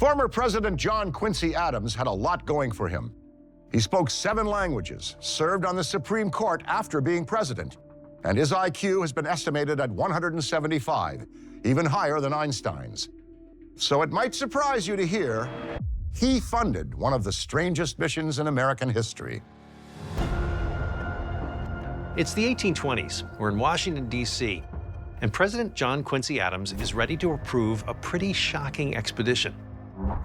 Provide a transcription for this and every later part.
Former President John Quincy Adams had a lot going for him. He spoke 7 languages, served on the Supreme Court after being president, and his IQ has been estimated at 175, even higher than Einstein's. So it might surprise you to hear he funded one of the strangest missions in American history. It's the 1820s. We're in Washington, D.C., and President John Quincy Adams is ready to approve a pretty shocking expedition.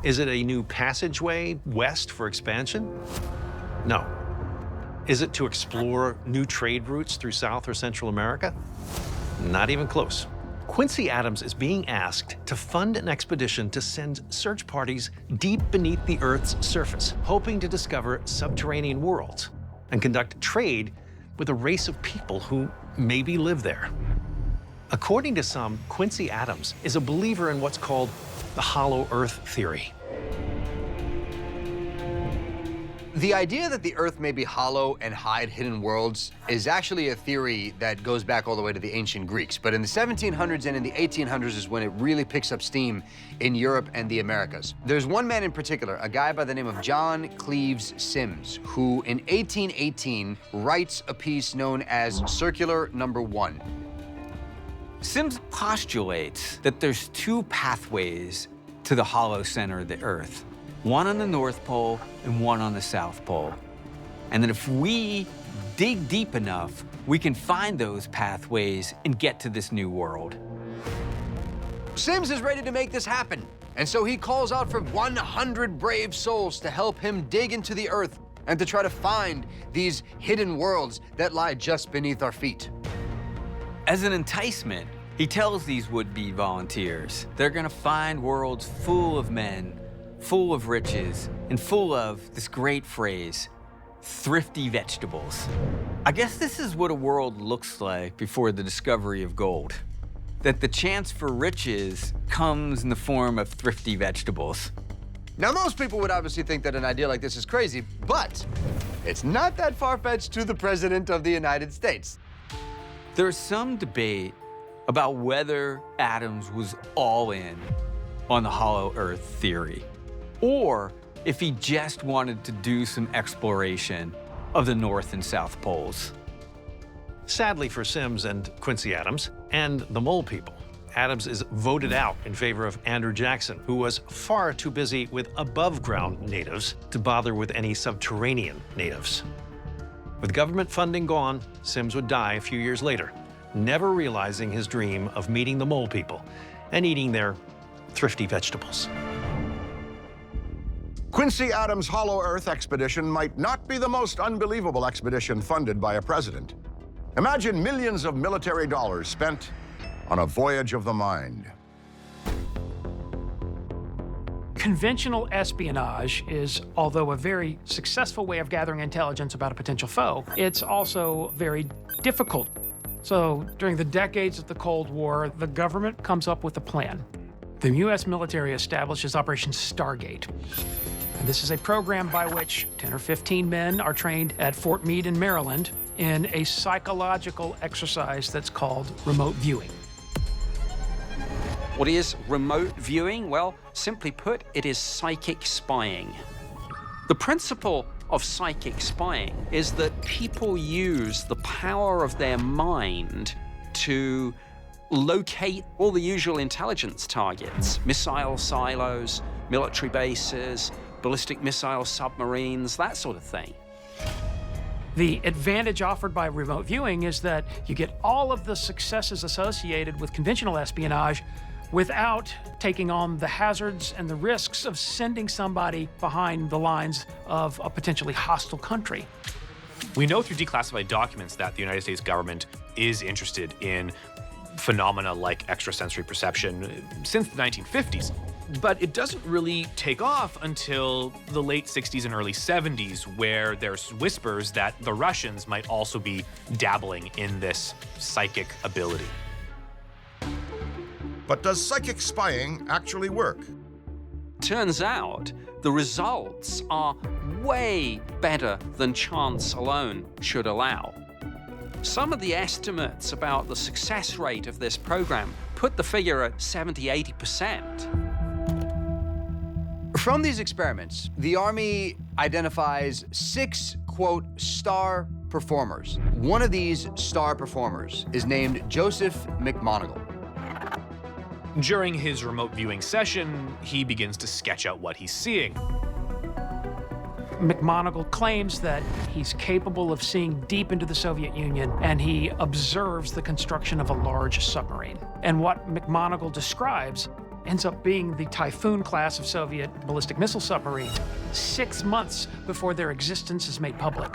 Is it a new passageway west for expansion? No. Is it to explore new trade routes through South or Central America? Not even close. Quincy Adams is being asked to fund an expedition to send search parties deep beneath the Earth's surface, hoping to discover subterranean worlds and conduct trade with a race of people who maybe live there. According to some, Quincy Adams is a believer in what's called the hollow Earth theory. The idea that the Earth may be hollow and hide hidden worlds is actually a theory that goes back all the way to the ancient Greeks. But in the 1700s and in the 1800s is when it really picks up steam in Europe and the Americas. There's one man in particular, a guy by the name of John Cleves Sims, who in 1818 writes a piece known as Circular Number 1. Sims postulates that there's 2 pathways to the hollow center of the Earth. One on the North Pole and one on the South Pole. And that if we dig deep enough, we can find those pathways and get to this new world. Sims is ready to make this happen, and so he calls out for 100 brave souls to help him dig into the Earth and to try to find these hidden worlds that lie just beneath our feet. As an enticement, he tells these would-be volunteers they're gonna find worlds full of men, full of riches, and full of this great phrase, thrifty vegetables. I guess this is what a world looks like before the discovery of gold. That the chance for riches comes in the form of thrifty vegetables. Now, most people would obviously think that an idea like this is crazy, but it's not that far-fetched to the President of the United States. There's some debate about whether Adams was all in on the hollow Earth theory, or if he just wanted to do some exploration of the North and South Poles. Sadly for Sims and Quincy Adams and the Mole people, Adams is voted out in favor of Andrew Jackson, who was far too busy with above-ground natives to bother with any subterranean natives. With government funding gone, Sims would die a few years later, never realizing his dream of meeting the Mole people and eating their thrifty vegetables. Quincy Adams' Hollow Earth expedition might not be the most unbelievable expedition funded by a president. Imagine millions of military dollars spent on a voyage of the mind. Conventional espionage is, although a very successful way of gathering intelligence about a potential foe, it's also very difficult. So during the decades of the Cold War, the government comes up with a plan. The U.S. military establishes Operation Stargate. And this is a program by which 10 or 15 men are trained at Fort Meade in Maryland in a psychological exercise that's called remote viewing. What is remote viewing? Well, simply put, it is psychic spying. The principle of psychic spying is that people use the power of their mind to locate all the usual intelligence targets, missile silos, military bases, ballistic missile submarines, that sort of thing. The advantage offered by remote viewing is that you get all of the successes associated with conventional espionage without taking on the hazards and the risks of sending somebody behind the lines of a potentially hostile country. We know through declassified documents that the United States government is interested in phenomena like extrasensory perception since the 1950s. But it doesn't really take off until the late 60s and early 70s, where there's whispers that the Russians might also be dabbling in this psychic ability. But does psychic spying actually work? Turns out the results are way better than chance alone should allow. Some of the estimates about the success rate of this program put the figure at 70–80%. From these experiments, the Army identifies 6, quote, star performers. One of these star performers is named Joseph McMoneagle. During his remote viewing session, he begins to sketch out what he's seeing. McMoneagle claims that he's capable of seeing deep into the Soviet Union, and he observes the construction of a large submarine. And what McMoneagle describes ends up being the Typhoon class of Soviet ballistic missile submarine, 6 months before their existence is made public.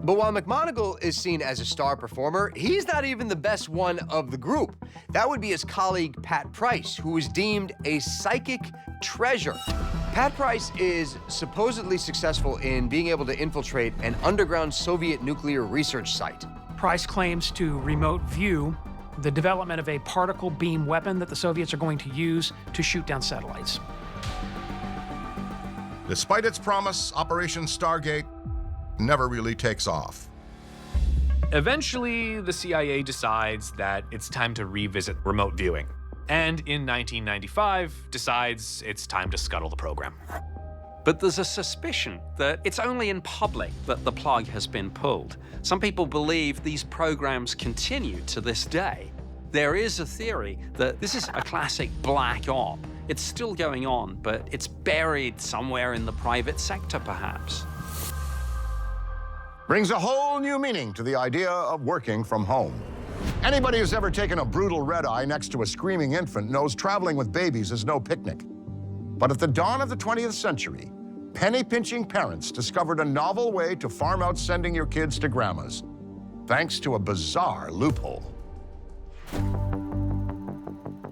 But while McMoneagle is seen as a star performer, he's not even the best one of the group. That would be his colleague, Pat Price, who was deemed a psychic treasure. Pat Price is supposedly successful in being able to infiltrate an underground Soviet nuclear research site. Price claims to remote view the development of a particle beam weapon that the Soviets are going to use to shoot down satellites. Despite its promise, Operation Stargate never really takes off. Eventually, the CIA decides that it's time to revisit remote viewing, and in 1995 decides it's time to scuttle the program. But there's a suspicion that it's only in public that the plug has been pulled. Some people believe these programs continue to this day. There is a theory that this is a classic black op. It's still going on, but it's buried somewhere in the private sector, perhaps. Brings a whole new meaning to the idea of working from home. Anybody who's ever taken a brutal red-eye next to a screaming infant knows traveling with babies is no picnic. But at the dawn of the 20th century, penny-pinching parents discovered a novel way to farm out sending your kids to grandma's, thanks to a bizarre loophole.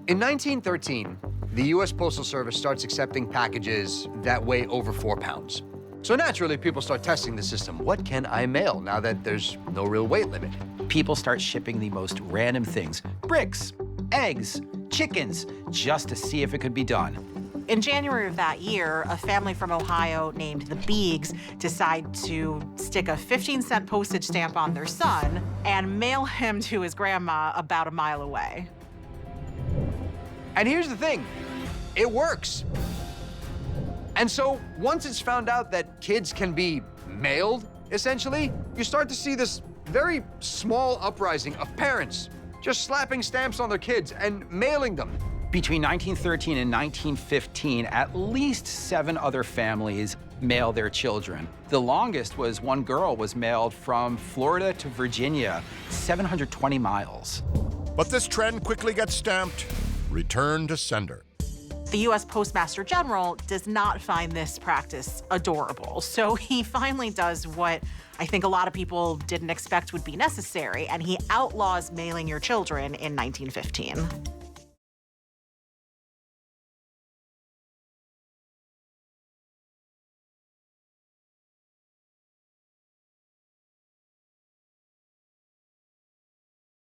In 1913, the U.S. Postal Service starts accepting packages that weigh over 4 pounds. So naturally, people start testing the system. What can I mail now that there's no real weight limit? People start shipping the most random things. Bricks, eggs, chickens, just to see if it could be done. In January of that year, a family from Ohio named the Beegs decide to stick a 15-cent postage stamp on their son and mail him to his grandma about a mile away. And here's the thing, it works. And so once it's found out that kids can be mailed, essentially, you start to see this very small uprising of parents just slapping stamps on their kids and mailing them. Between 1913 and 1915, at least 7 other families mail their children. The longest was one girl was mailed from Florida to Virginia, 720 miles. But this trend quickly gets stamped, return to sender. The U.S. Postmaster General does not find this practice adorable, so he finally does what I think a lot of people didn't expect would be necessary, and he outlaws mailing your children in 1915.